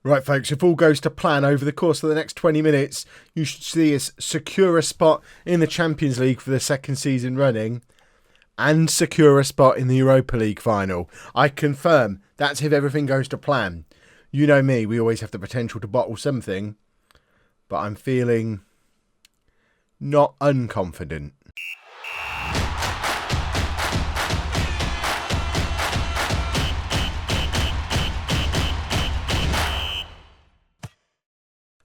Right, folks, if all goes to plan over the course of the next 20 minutes, you should see us secure a spot in the Champions League for the second season running and secure a spot in the Europa League final. I confirm that's if everything goes to plan. You know me, we always have the potential to bottle something, but I'm feeling not unconfident.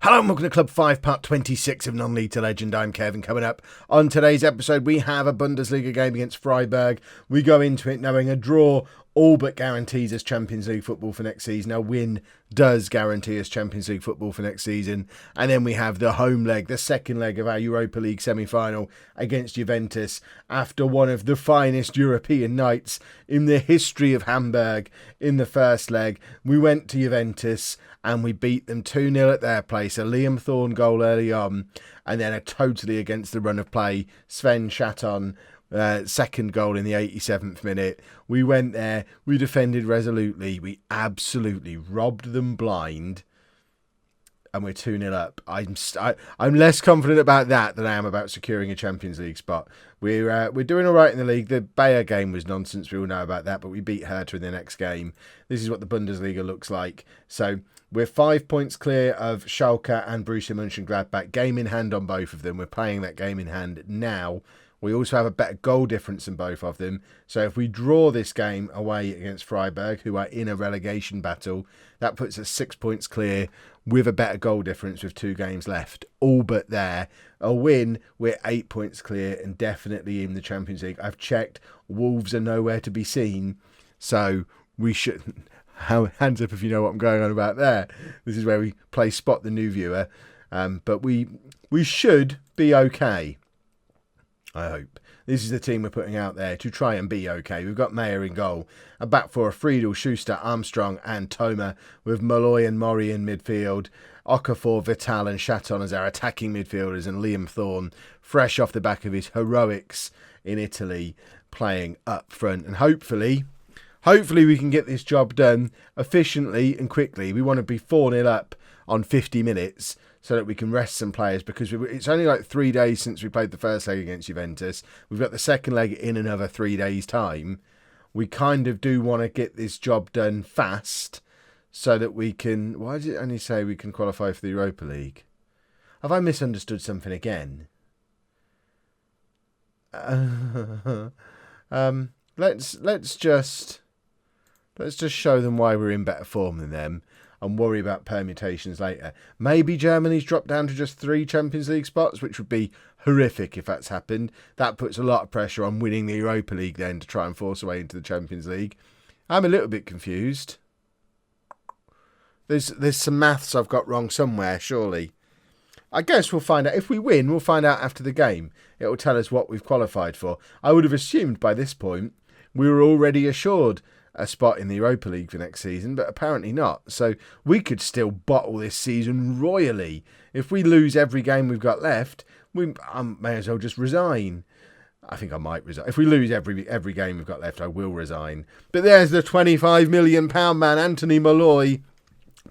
Hello and welcome to Club 5, part 26 of Non-League to Legend. I'm Kevin. Coming up on today's episode, we have a Bundesliga game against Freiburg. We go into it knowing a draw all but guarantees us Champions League football for next season. A win does guarantee us Champions League football for next season. And then we have the home leg, the second leg of our Europa League semi-final against Juventus after one of the finest European nights in the history of Hamburg. In the first leg, we went to Juventus and we beat them 2-0 at their place. A Liam Thorne goal early on, and then a totally against the run of play Sven Chapman second goal in the 87th minute. We went there, we defended resolutely, we absolutely robbed them blind, and we're 2-0 up. I'm less confident about that than I am about securing a Champions League spot. We're doing all right in the league. The Bayer game was nonsense, we all know about that, but we beat Hertha in the next game. This is what the Bundesliga looks like. So we're 5 points clear of Schalke and Borussia Mönchengladbach. Game in hand on both of them. We're playing that game in hand now. We also have a better goal difference than both of them. So if we draw this game away against Freiburg, who are in a relegation battle, that puts us 6 points clear with a better goal difference with 2 games left. All but there. A win, we're 8 points clear and definitely in the Champions League. I've checked. Wolves are nowhere to be seen. So we should... Hands up if you know what I'm going on about there. This is where we play Spot the New Viewer. But we should be okay. I hope. This is the team we're putting out there to try and be okay. We've got Mayer in goal. A back four of Friedel, Schuster, Armstrong and Toma, with Malloy and Mori in midfield. Okafor, Vital and Chaton as our attacking midfielders, and Liam Thorne, fresh off the back of his heroics in Italy, playing up front. And hopefully we can get this job done efficiently and quickly. We want to be 4-0 up on 50 minutes so that we can rest some players, because it's only like 3 days since we played the first leg against Juventus. We've got the second leg in another 3 days' time. We kind of do want to get this job done fast so that we can... Why does it only say we can qualify for the Europa League? Have I misunderstood something again? Let's just show them why we're in better form than them and worry about permutations later. Maybe Germany's dropped down to just 3 Champions League spots, which would be horrific if that's happened. That puts a lot of pressure on winning the Europa League then to try and force a way into the Champions League. I'm a little bit confused. There's some maths I've got wrong somewhere, surely. I guess we'll find out. If we win, we'll find out after the game. It will tell us what we've qualified for. I would have assumed by this point we were already assured a spot in the Europa League for next season, but apparently not. So we could still bottle this season royally. If we lose every game we've got left, I may as well just resign. I think I might resign. If we lose every game we've got left, I will resign. But there's the £25 million man, Anthony Malloy,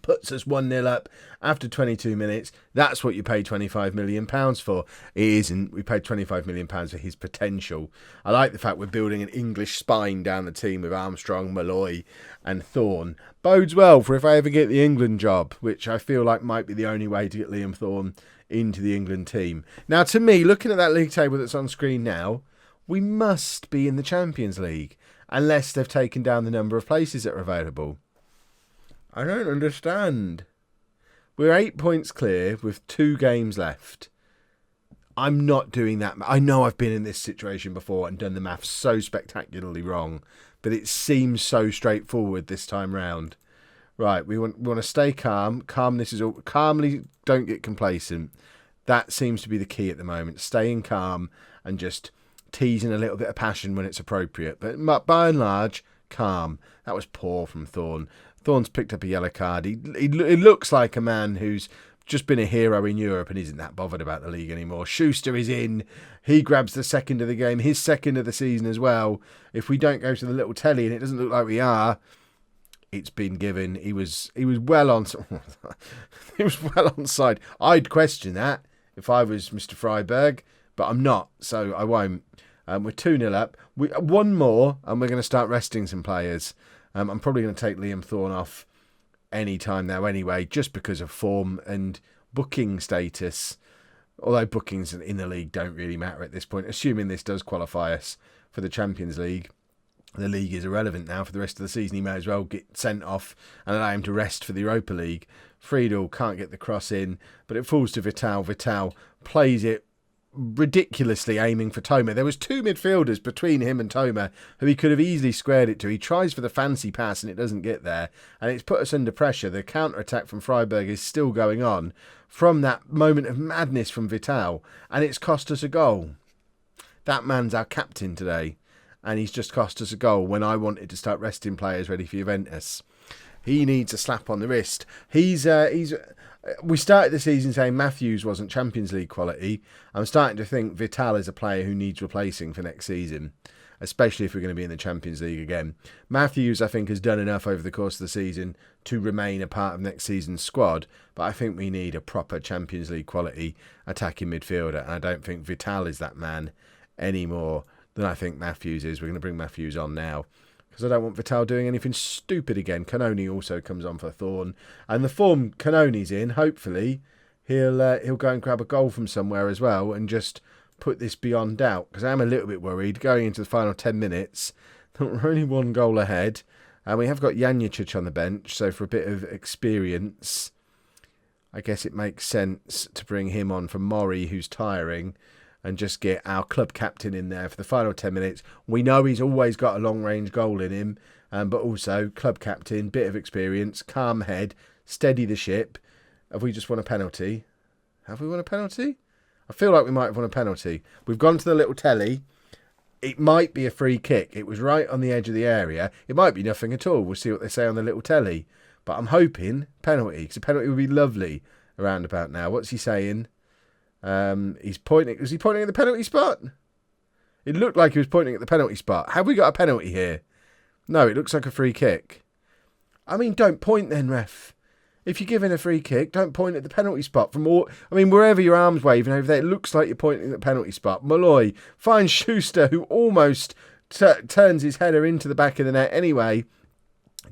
puts us 1-0 up after 22 minutes. That's what you pay £25 million for. It isn't. We paid £25 million for his potential. I like the fact we're building an English spine down the team with Armstrong, Malloy and Thorne. Bodes well for if I ever get the England job, which I feel like might be the only way to get Liam Thorne into the England team. Now, to me, looking at that league table that's on screen now, we must be in the Champions League, unless they've taken down the number of places that are available. I don't understand. We're 8 points clear with 2 games left. I'm not doing that. I know I've been in this situation before and done the maths so spectacularly wrong, but it seems so straightforward this time round. Right, we want to stay calm. Calmness is all. Calmly, don't get complacent. That seems to be the key at the moment. Staying calm and just teasing a little bit of passion when it's appropriate. But by and large, calm. That was poor from Thorne. Thorne's picked up a yellow card. He looks like a man who's just been a hero in Europe and isn't that bothered about the league anymore. Schuster is in. He grabs the second of the game, his second of the season as well. If we don't go to the little telly, and it doesn't look like we are, it's been given. He was well on. He was well on side. I'd question that if I was Mr. Freiburg, but I'm not, so I won't. We're 2-0 up. One more, and we're going to start resting some players. I'm probably going to take Liam Thorne off any time now anyway, just because of form and booking status. Although bookings in the league don't really matter at this point, assuming this does qualify us for the Champions League. The league is irrelevant now for the rest of the season. He may as well get sent off and allow him to rest for the Europa League. Friedel can't get the cross in, but it falls to Vital. Vital plays it ridiculously, aiming for Toma. There was two midfielders between him and Toma who he could have easily squared it to. He tries for the fancy pass and it doesn't get there, and it's put us under pressure. The counter-attack from Freiburg is still going on from that moment of madness from Vital, and it's cost us a goal. That man's our captain today, and he's just cost us a goal when I wanted to start resting players ready for Juventus. He needs a slap on the wrist. We started the season saying Matthews wasn't Champions League quality. I'm starting to think Vital is a player who needs replacing for next season, especially if we're going to be in the Champions League again. Matthews, I think, has done enough over the course of the season to remain a part of next season's squad, but I think we need a proper Champions League quality attacking midfielder, and I don't think Vital is that man any more than I think Matthews is. We're going to bring Matthews on now, because I don't want Vital doing anything stupid again. Cannoni also comes on for Thorne, and the form Cannoni's in, hopefully he'll go and grab a goal from somewhere as well and just put this beyond doubt, because I am a little bit worried going into the final 10 minutes that we're only one goal ahead, and we have got Janicic on the bench, so for a bit of experience I guess it makes sense to bring him on from Mori, who's tiring, and just get our club captain in there for the final 10 minutes. We know he's always got a long-range goal in him, but also club captain, bit of experience, calm head, steady the ship. Have we just won a penalty? Have we won a penalty? I feel like we might have won a penalty. We've gone to the little telly. It might be a free kick. It was right on the edge of the area. It might be nothing at all. We'll see what they say on the little telly. But I'm hoping penalty, because a penalty would be lovely around about now. What's he saying? He's pointing. Was he pointing at the penalty spot? It looked like he was pointing at the penalty spot. Have we got a penalty here? No, it looks like a free kick. I mean, don't point then, ref. If you're giving a free kick, don't point at the penalty spot. Wherever your arm's waving over there, it looks like you're pointing at the penalty spot. Malloy finds Schuster, who almost turns his header into the back of the net anyway.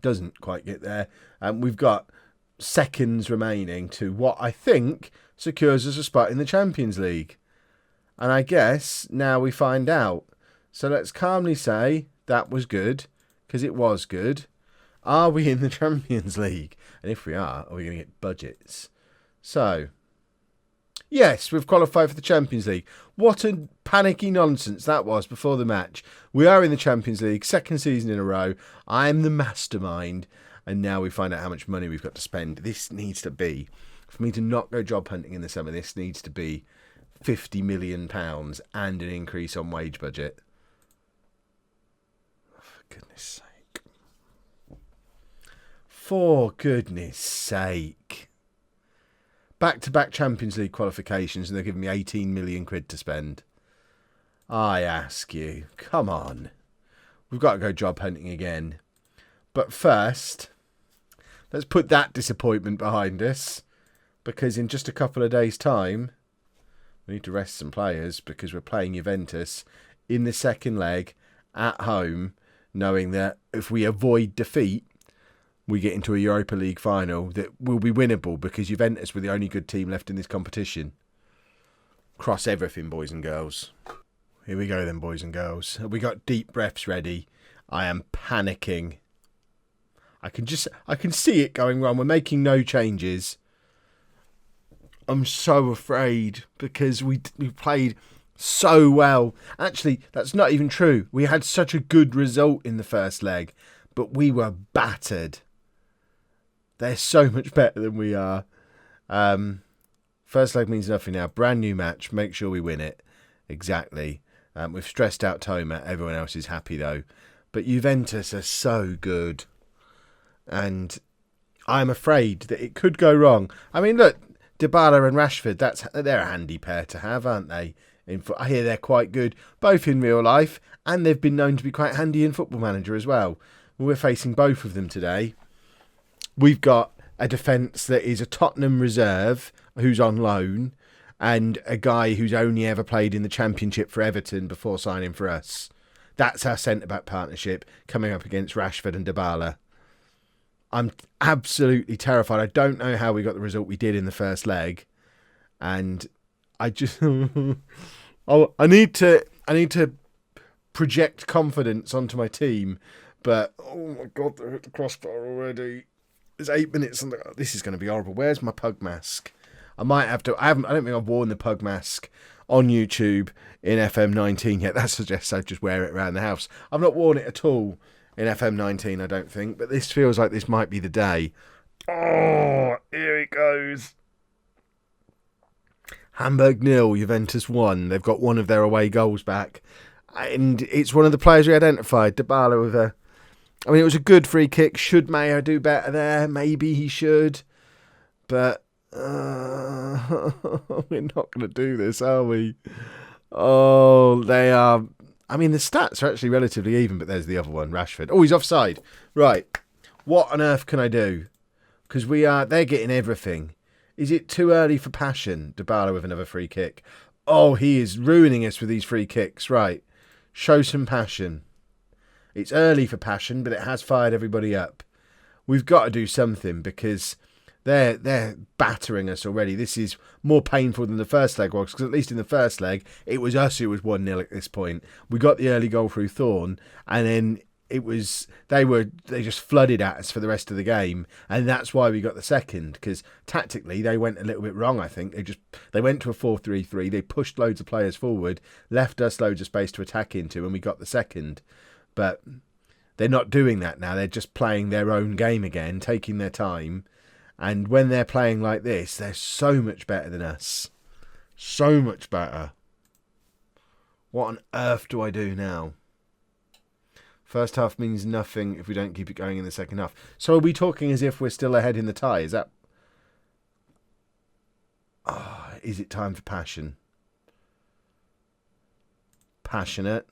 Doesn't quite get there. We've got seconds remaining to what I think secures us a spot in the Champions League. And I guess now we find out. So let's calmly say that was good, because it was good. Are we in the Champions League? And if we are we going to get budgets? So, yes, we've qualified for the Champions League. What a panicky nonsense that was before the match. We are in the Champions League, second season in a row. I am the mastermind. And now we find out how much money we've got to spend. This needs to be, for me to not go job hunting in the summer, this needs to be £50 million and an increase on wage budget. Oh, for goodness sake. For goodness sake. Back-to-back Champions League qualifications and they're giving me 18 million quid to spend. I ask you, come on. We've got to go job hunting again. But first, let's put that disappointment behind us, because in just a couple of days' time, we need to rest some players because we're playing Juventus in the second leg at home, knowing that if we avoid defeat, we get into a Europa League final that will be winnable, because Juventus were the only good team left in this competition. Cross everything, boys and girls. Here we go then, boys and girls. We got deep breaths ready. I am panicking. I can see it going wrong. We're making no changes. I'm so afraid, because we played so well. Actually, that's not even true. We had such a good result in the first leg, but we were battered. They're so much better than we are. First leg means nothing now. Brand new match. Make sure we win it. Exactly. We've stressed out Toma. Everyone else is happy though. But Juventus are so good. And I'm afraid that it could go wrong. I mean, look, Dybala and Rashford, they're a handy pair to have, aren't they? I hear they're quite good, both in real life, and they've been known to be quite handy in Football Manager as well. We're facing both of them today. we've got a defence that is a Tottenham reserve who's on loan and a guy who's only ever played in the Championship for Everton before signing for us. That's our centre-back partnership coming up against Rashford and Dybala. I'm absolutely terrified. I don't know how we got the result we did in the first leg. And I just... I need to project confidence onto my team. But, oh my God, they're at the crossbar already. There's 8 minutes. And this is going to be horrible. Where's my pug mask? I might have to... I don't think I've worn the pug mask on YouTube in FM19 yet. That suggests I just wear it around the house. I've not worn it at all in FM19, I don't think. But this feels like this might be the day. Oh, here it goes. Hamburg 0, Juventus 1. They've got one of their away goals back. And it's one of the players we identified. Dybala with a... I mean, it was a good free kick. Should Mayo do better there? Maybe he should. But we're not going to do this, are we? Oh, they are... I mean, the stats are actually relatively even, but there's the other one, Rashford. Oh, he's offside. Right. What on earth can I do? Because they're getting everything. Is it too early for passion? Dybala with another free kick. Oh, he is ruining us with these free kicks. Right. Show some passion. It's early for passion, but it has fired everybody up. We've got to do something because they're battering us already. This is more painful than the first leg was, because at least in the first leg, it was us who was 1-0 at this point. We got the early goal through Thorne, and then they just flooded at us for the rest of the game, and that's why we got the second, because tactically they went a little bit wrong. I think they went to a 4-3-3, they pushed loads of players forward, left us loads of space to attack into, and we got the second. But they're not doing that now. They're just playing their own game again, taking their time, and when they're playing like this, they're so much better than us. So much better. What on earth do I do now? First half means nothing if we don't keep it going in the second half. So are we talking as if we're still ahead in the tie? Is that... Oh, is it time for passion? Passionate.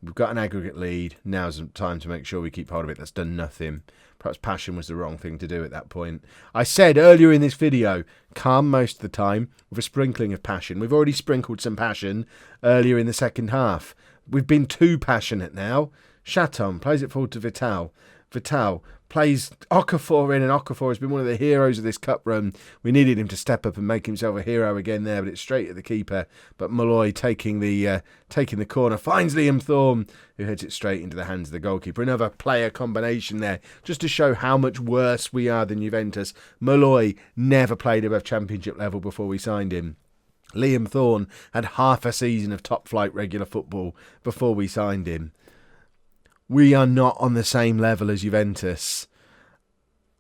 We've got an aggregate lead. Now's the time to make sure we keep hold of it. That's done nothing. Perhaps passion was the wrong thing to do at that point. I said earlier in this video, calm most of the time with a sprinkling of passion. We've already sprinkled some passion earlier in the second half. We've been too passionate now. Chapman plays it forward to Vital. Vital plays Okafor in, and Okafor has been one of the heroes of this cup run. We needed him to step up and make himself a hero again there, but it's straight at the keeper. But Malloy taking the corner finds Liam Thorne, who heads it straight into the hands of the goalkeeper. Another player combination there, just to show how much worse we are than Juventus. Malloy never played above championship level before we signed him. Liam Thorne had half a season of top-flight regular football before we signed him. We are not on the same level as Juventus,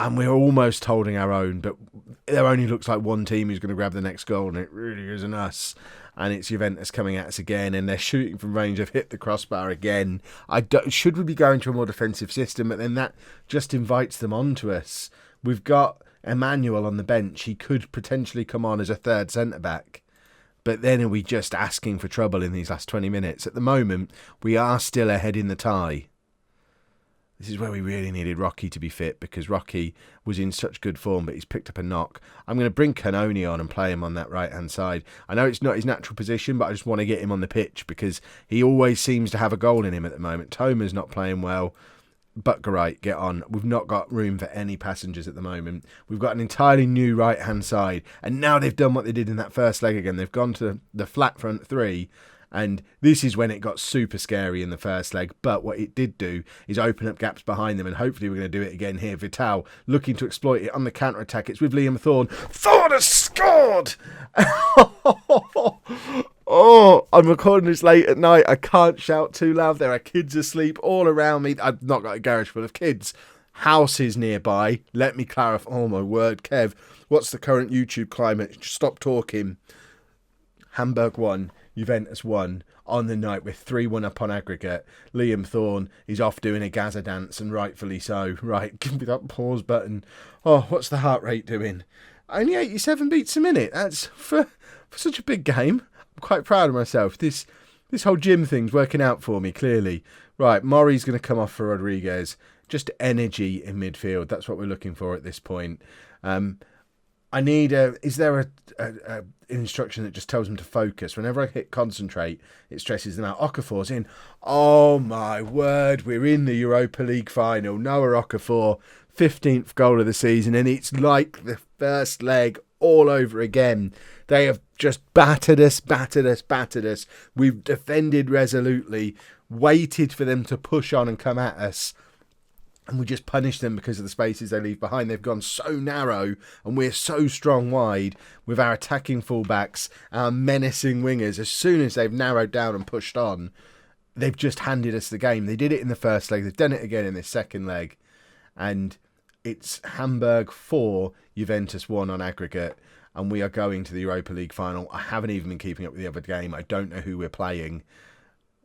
and we're almost holding our own, but there only looks like one team who's going to grab the next goal, and it really isn't us. And it's Juventus coming at us again, and they're shooting from range. They've hit the crossbar again. Should we be going to a more defensive system? But then that just invites them onto us. We've got Emmanuel on the bench. He could potentially come on as a third centre-back. But then are we just asking for trouble in these last 20 minutes? At the moment, we are still ahead in the tie. This is where we really needed Rocky to be fit, because Rocky was in such good form, but he's picked up a knock. I'm going to bring Canoni on and play him on that right-hand side. I know it's not his natural position, but I just want to get him on the pitch because he always seems to have a goal in him at the moment. Toma's not playing well. Butgerite, get on. We've not got room for any passengers at the moment. We've got an entirely new right-hand side, and now they've done what they did in that first leg again. They've gone to the flat front three, and this is when it got super scary in the first leg. But what it did do is open up gaps behind them, and hopefully we're going to do it again here. Vital looking to exploit it on the counter-attack. It's with Liam Thorne. Thorne has scored! Oh, I'm recording this late at night. I can't shout too loud. There are kids asleep all around me. I've not got a garage full of kids. Houses nearby. Let me clarify. Oh, my word, Kev. What's the current YouTube climate? Stop talking. Hamburg 1. Juventus 1 on the night with 3-1 up on aggregate. Liam Thorne is off doing a Gaza dance, and rightfully so. Right, give me that pause button. Oh, what's the heart rate doing? Only 87 beats a minute. That's for such a big game. I'm quite proud of myself. This whole gym thing's working out for me, clearly. Right, Mori's going to come off for Rodriguez. just energy in midfield. That's what we're looking for at this point. I need is there an instruction that just tells them to focus? Whenever I hit concentrate, it stresses them out. Okafor's in. Oh my word, we're in the Europa League final. Noah Okafor, 15th goal of the season, and it's like the first leg all over again. They have just battered us. We've defended resolutely, waited for them to push on and come at us, and we just punish them because of the spaces they leave behind. They've gone so narrow, and we're so strong wide with our attacking fullbacks, our menacing wingers. As soon as they've narrowed down and pushed on, they've just handed us the game. They did it in the first leg. They've done it again in this second leg. And it's Hamburg 4, Juventus 1 on aggregate. And we are going to the Europa League final. I haven't even been keeping up with the other game. I don't know who we're playing.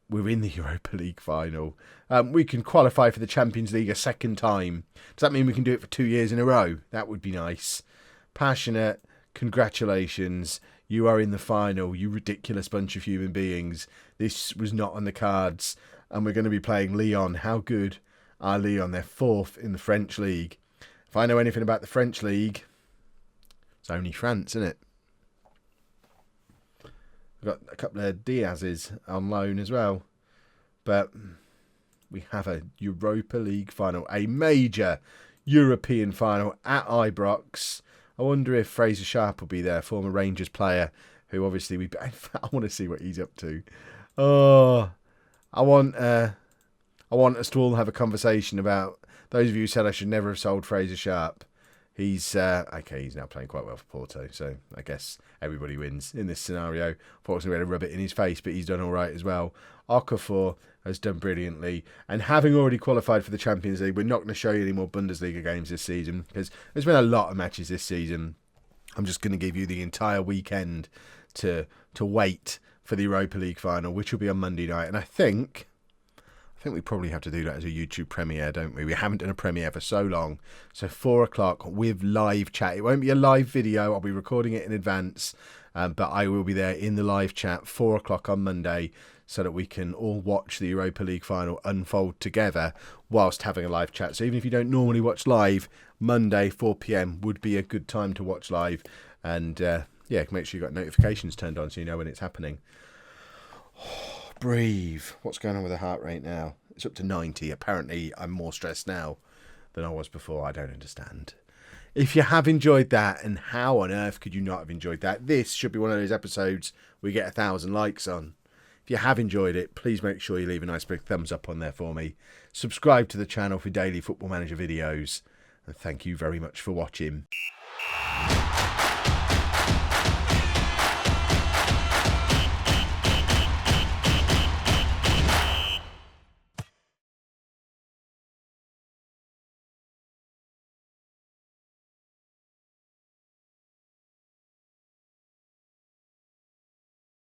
We're in the Europa League final. We can qualify for the Champions League a second time. Does that mean we can do it for 2 years in a row? That would be nice. Passionate, congratulations. You are in the final, you ridiculous bunch of human beings. This was not on the cards. And we're going to be playing Lyon. How good are Lyon? They're 4th in the French League. If I know anything about the French League, it's only France, isn't it? We've got a couple of Diaz's on loan as well. But we have a Europa League final, a major European final at Ibrox. I wonder if Fraser Sharp will be there, former Rangers player, who obviously I want to see what he's up to. Oh, I want us to all have a conversation about those of you who said I should never have sold Fraser Sharp. He's okay. He's now playing quite well for Porto, so I guess everybody wins in this scenario. Unfortunately, we had to rub it in his face, but he's done all right as well. Okafor has done brilliantly, and having already qualified for the Champions League, we're not going to show you any more Bundesliga games this season because there's been a lot of matches this season. I'm just going to give you the entire weekend to wait for the Europa League final, which will be on Monday night, and I think we probably have to do that as a YouTube premiere, don't we? We haven't done a premiere for so long. So 4 o'clock with live chat. It won't be a live video. I'll be recording it in advance. But I will be there in the live chat 4 o'clock on Monday so that we can all watch the Europa League final unfold together whilst having a live chat. So even if you don't normally watch live, Monday 4 p.m. would be a good time to watch live. And yeah, make sure you've got notifications turned on so you know when it's happening. Breathe. What's going on with the heart rate now? It's up to 90. Apparently, I'm more stressed now than I was before. I don't understand. If you have enjoyed that, and how on earth could you not have enjoyed that? This should be one of those episodes we get 1,000 likes on. If you have enjoyed it, please make sure you leave a nice big thumbs up on there for me. Subscribe to the channel for daily Football Manager videos. And thank you very much for watching.